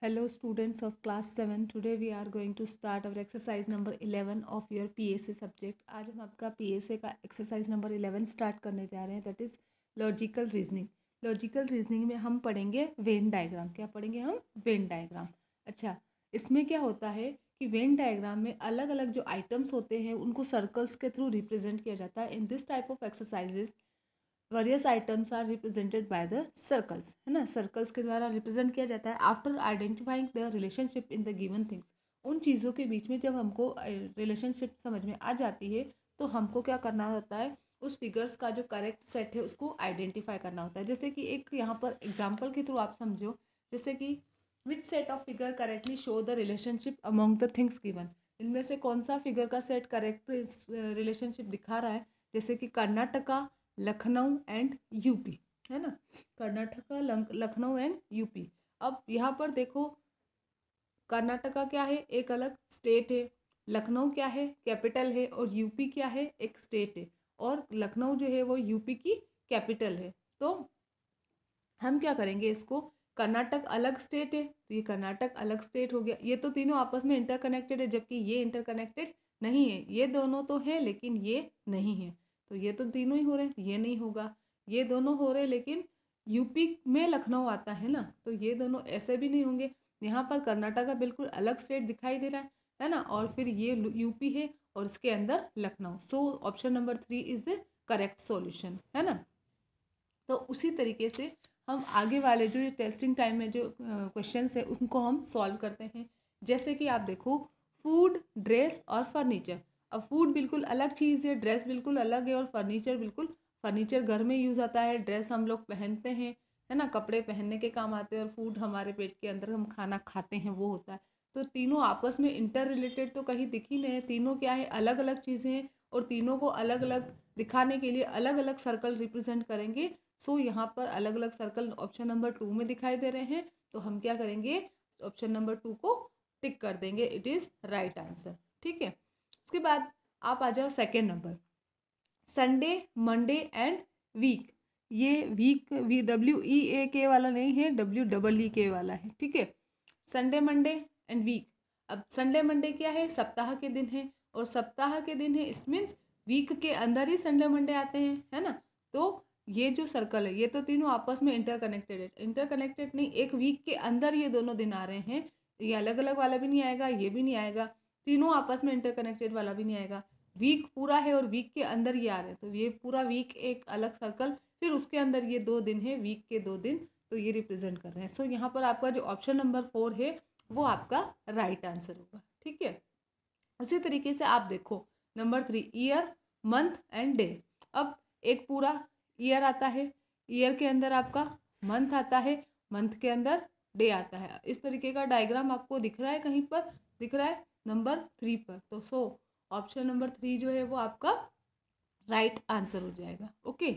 Hello students of class 7. Today we are going to start our exercise number 11 of your PSA subject. आज हम आपका PSA का exercise number 11 start करने जा रहे हैं, that is logical reasoning. Logical reasoning में हम पढ़ेंगे Venn diagram. क्या पढ़ेंगे हम? Venn diagram. अच्छा, इसमें क्या होता है कि Venn diagram में अलग अलग जो items होते हैं उनको circles के थ्रू represent किया जाता है. In this type of exercises various items are represented by the circles, है ना. सर्कल्स के द्वारा रिप्रेजेंट किया जाता है. After identifying the relationship in the given things, उन चीज़ों के बीच में जब हमको रिलेशनशिप समझ में आ जाती है तो हमको क्या करना होता है, उस फिगर्स का जो करेक्ट सेट है उसको आइडेंटिफाई करना होता है. जैसे कि एक यहाँ पर एग्जाम्पल के थ्रू आप समझो, जैसे कि which set of figure correctly show the relationship among the things given. इनमें से कौन सा फिगर का सेट करेक्ट रिलेशनशिप दिखा रहा है. जैसे कि कर्नाटका, लखनऊ एंड यूपी, है ना. Karnataka, Lucknow and UP. अब यहाँ पर देखो, कर्नाटका क्या है, एक अलग स्टेट है. लखनऊ क्या है, कैपिटल है. और यूपी क्या है, एक स्टेट है. और लखनऊ जो है वो यूपी की कैपिटल है. तो हम क्या करेंगे, इसको कर्नाटक अलग स्टेट है तो ये कर्नाटक अलग स्टेट हो गया. ये तो तीनों आपस में इंटरकनेक्टेड है, जबकि ये इंटरकनेक्टेड नहीं है. ये दोनों तो हैं लेकिन ये नहीं है. तो ये तो तीनों ही हो रहे हैं, ये नहीं होगा. ये दोनों हो रहे हैं लेकिन यूपी में लखनऊ आता है ना, तो ये दोनों ऐसे भी नहीं होंगे. यहाँ पर कर्नाटक का बिल्कुल अलग स्टेट दिखाई दे रहा है ना. और फिर ये यूपी है और इसके अंदर लखनऊ. सो option number 3 is the correct solution, है ना. तो उसी तरीके से हम आगे वाले जो टेस्टिंग टाइम में जो क्वेश्चंस है उनको हम सॉल्व करते हैं. जैसे कि आप देखो, फूड, ड्रेस और फर्नीचर. अब फूड बिल्कुल अलग चीज़ है, ड्रेस बिल्कुल अलग है और फर्नीचर बिल्कुल, फर्नीचर घर में यूज़ आता है, ड्रेस हम लोग पहनते हैं, है ना, कपड़े पहनने के काम आते हैं. और फूड हमारे पेट के अंदर हम खाना खाते हैं वो होता है. तो तीनों आपस में इंटर रिलेटेड तो कहीं दिख ही नहीं. तीनों क्या है, अलग अलग चीज़ें हैं और तीनों को अलग अलग दिखाने के लिए अलग अलग सर्कल रिप्रेजेंट करेंगे. सो यहाँ पर अलग अलग सर्कल ऑप्शन नंबर 2 में दिखाई दे रहे हैं. तो हम क्या करेंगे, ऑप्शन नंबर 2 को टिक कर देंगे, इट इज़ राइट आंसर. ठीक है. उसके बाद आप आ जाओ second number, Sunday, Monday and week. ये वीक WEAK वाला नहीं है, WEEK वाला है. ठीक है. Sunday, Monday and week. अब संडे मंडे क्या है, सप्ताह के दिन है. और सप्ताह के दिन है, इट मीन्स वीक के अंदर ही संडे मंडे आते हैं, है ना. तो ये जो सर्कल है ये तो तीनों आपस में इंटरकनेक्टेड है. इंटरकनेक्टेड नहीं, एक वीक के अंदर ये दोनों दिन आ रहे हैं. ये अलग अलग वाला भी नहीं आएगा, ये भी नहीं आएगा. तीनों आपस में इंटरकनेक्टेड वाला भी नहीं आएगा. वीक पूरा है और वीक के अंदर ये आ रहे हैं, तो ये पूरा वीक एक अलग सर्कल, फिर उसके अंदर ये 2 दिन है, वीक के 2 दिन, तो ये रिप्रेजेंट कर रहे हैं. सो यहाँ पर आपका जो ऑप्शन नंबर 4 है वो आपका राइट आंसर होगा. ठीक है. उसी तरीके से आप देखो number 3, year, month and day. अब एक पूरा ईयर आता है, ईयर के अंदर आपका मंथ आता है, मंथ के अंदर डे आता है. इस तरीके का डायग्राम आपको दिख रहा है, कहीं पर दिख रहा है नंबर 3 पर. तो सो ऑप्शन नंबर 3 जो है वो आपका राइट आंसर हो जाएगा. ओके.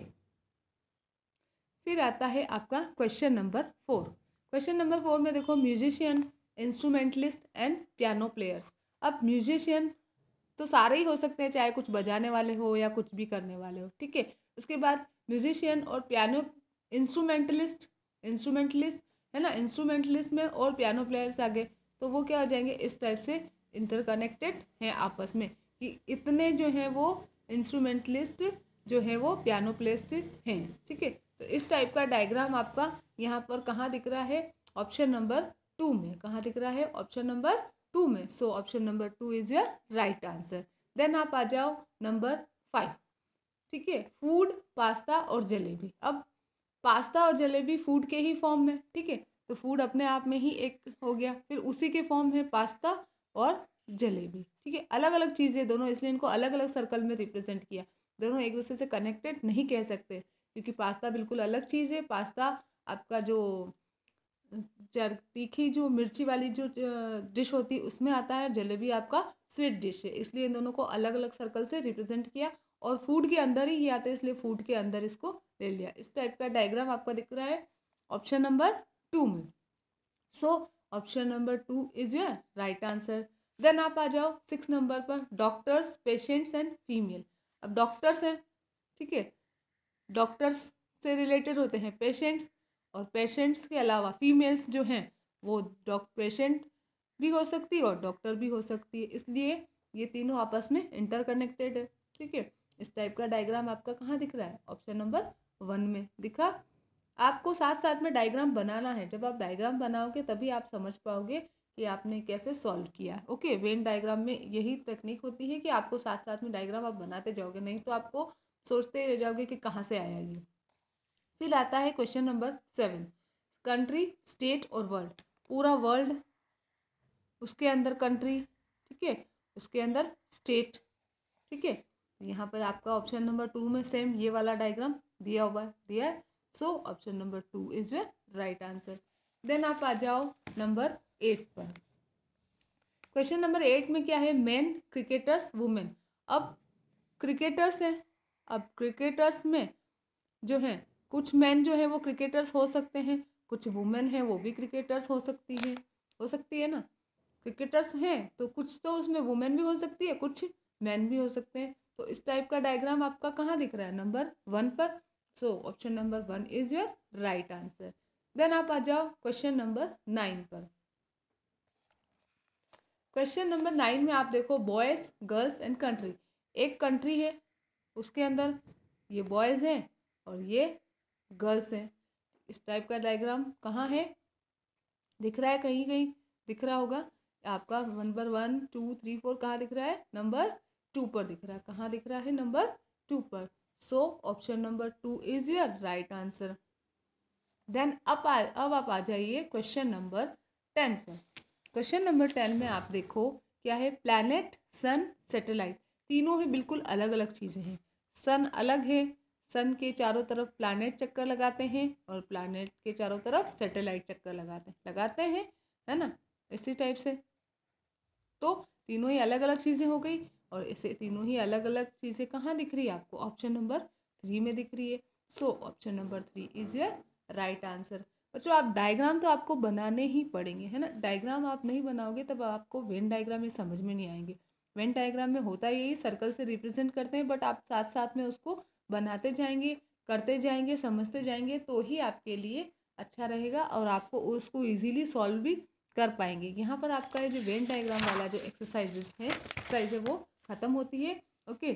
फिर आता है आपका क्वेश्चन नंबर 4. क्वेश्चन नंबर 4 में देखो, musician, instrumentalist and piano players. अब म्यूजिशियन तो सारे ही हो सकते हैं, चाहे कुछ बजाने वाले हो या कुछ भी करने वाले हो. ठीक है. उसके बाद म्यूजिशियन और पियानो, इंस्ट्रूमेंटलिस्ट, इंस्ट्रूमेंटलिस्ट है ना, इंस्ट्रूमेंटलिस्ट में और पियानो प्लेयर्स आ गए, तो वो क्या हो जाएंगे, इस टाइप से इंटरकनेक्टेड हैं आपस में, कि इतने जो हैं वो इंस्ट्रूमेंटलिस्ट जो है वो पियानो प्लेयर्स हैं. ठीक है. तो इस टाइप का डायग्राम आपका यहाँ पर कहाँ दिख रहा है, ऑप्शन नंबर 2 में. कहाँ दिख रहा है, ऑप्शन नंबर 2 में. So option number 2 is your right answer. Then आप आ जाओ नंबर 5. ठीक है. फूड, पास्ता और जलेबी. अब पास्ता और जलेबी फूड के ही फॉर्म में. ठीक है. तो फूड अपने आप में ही एक हो गया, फिर उसी के फॉर्म है पास्ता और जलेबी. ठीक है. अलग अलग चीज़ें दोनों, इसलिए इनको अलग अलग सर्कल में रिप्रेजेंट किया. दोनों एक दूसरे से कनेक्टेड नहीं कह सकते, क्योंकि पास्ता बिल्कुल अलग चीज़ है. पास्ता आपका जो तीखी जो मिर्ची वाली जो डिश होती है उसमें आता है. जलेबी आपका स्वीट डिश है, इसलिए इन दोनों को अलग अलग सर्कल से रिप्रेजेंट किया. और फूड के अंदर ही ये आते हैं, इसलिए फूड के अंदर इसको ले लिया. इस टाइप का डायग्राम आपका दिख रहा है ऑप्शन नंबर 2 में. So option number 2 is your right answer. Then आप आ जाओ 6 नंबर पर, डॉक्टर्स, पेशेंट्स एंड फीमेल. अब डॉक्टर्स हैं. ठीक है. डॉक्टर्स से रिलेटेड होते हैं पेशेंट्स, और पेशेंट्स के अलावा फीमेल्स जो हैं वो पेशेंट भी हो सकती है और डॉक्टर भी हो सकती है, इसलिए ये तीनों आपस में इंटरकनेक्टेड है। ठीक है, इस टाइप का डायग्राम आपका कहाँ दिख रहा है? ऑप्शन नंबर 1 में दिखा। आपको साथ साथ में डायग्राम बनाना है, जब आप डायग्राम बनाओगे तभी आप समझ पाओगे कि आपने कैसे सॉल्व किया। ओके, वेन डायग्राम में यही टेक्निक होती है कि आपको साथ साथ में डायग्राम आप बनाते जाओगे, नहीं तो आपको सोचते रह जाओगे कि कहाँ से आया ये। फिर आता है क्वेश्चन नंबर 7, कंट्री, स्टेट और वर्ल्ड। पूरा वर्ल्ड, उसके अंदर कंट्री, ठीक है, उसके अंदर स्टेट। ठीक है, यहाँ पर आपका ऑप्शन नंबर 2 में सेम ये वाला डायग्राम दिया हुआ है, दिया है। So option number 2 is the right answer. Then आप आ जाओ नंबर 8 पर। क्वेश्चन नंबर 8 में क्या है? Main, cricketers, women. अब क्रिकेटर्स हैं, अब क्रिकेटर्स में जो है कुछ मेन जो है वो क्रिकेटर्स हो सकते हैं, कुछ वुमेन है वो भी क्रिकेटर्स हो सकती है ना। क्रिकेटर्स हैं तो कुछ तो उसमें वुमेन भी हो सकती है, कुछ मैन भी हो सकते हैं। तो इस टाइप का डायग्राम आपका कहाँ दिख रहा है? नंबर 1 पर। So option number 1 is your right answer. Then आप आ जाओ क्वेश्चन नंबर 9 पर। क्वेश्चन नंबर 9 में आप देखो बॉयज़, गर्ल्स एंड कंट्री। एक कंट्री है, उसके अंदर ये बॉयज़ हैं और ये गर्ल्स हैं। इस टाइप का डायग्राम कहाँ है? दिख रहा है कहीं कहीं? दिख रहा होगा आपका। नंबर 1 2 3 4 कहाँ दिख रहा है? नंबर 2 पर दिख रहा है। कहाँ दिख रहा है? नंबर 2 पर। So option number 2 is your right answer. Then अब आप आ जाइए क्वेश्चन नंबर 10 पर। क्वेश्चन नंबर 10 में आप देखो क्या है? प्लैनेट, सन, सैटेलाइट। तीनों ही बिल्कुल अलग अलग चीज़ें हैं। सन अलग है, सन के चारों तरफ प्लैनेट चक्कर लगाते हैं और प्लैनेट के चारों तरफ सैटेलाइट चक्कर लगाते हैं, है ना, इसी टाइप से। तो तीनों ही अलग अलग चीज़ें हो गई और इसे तीनों ही अलग अलग चीज़ें कहाँ दिख रही है आपको? ऑप्शन नंबर 3 में दिख रही है। So option number 3 is your right answer. बच्चों आप डायग्राम तो आपको बनाने ही पड़ेंगे, है ना। डायग्राम आप नहीं बनाओगे तब आपको वेन डायग्राम ये समझ में नहीं आएंगे। वेन डायग्राम में होता यही, सर्कल से रिप्रेजेंट करते हैं, बट आप साथ साथ में उसको बनाते जाएंगे, करते जाएंगे, समझते जाएंगे, तो ही आपके लिए अच्छा रहेगा और आपको उसको ईजिली सॉल्व भी कर पाएंगे। यहाँ पर आपका ये जो वेन डायग्राम वाला जो एक्सरसाइज है वो खत्म होती है। ओके,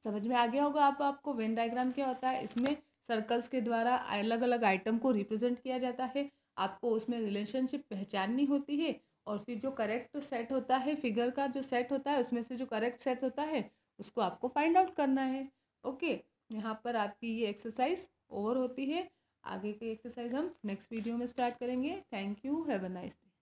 समझ में आ गया होगा आपको वेन डायग्राम क्या होता है। इसमें सर्कल्स के द्वारा अलग अलग आइटम को रिप्रेजेंट किया जाता है। आपको उसमें रिलेशनशिप पहचाननी होती है और फिर जो करेक्ट सेट होता है, फिगर का जो सेट होता है उसमें से जो करेक्ट सेट होता है उसको आपको फाइंड आउट करना है। ओके, यहाँ पर आपकी ये एक्सरसाइज ओवर होती है। आगे की एक्सरसाइज हम नेक्स्ट वीडियो में स्टार्ट करेंगे। Thank you, have a nice day.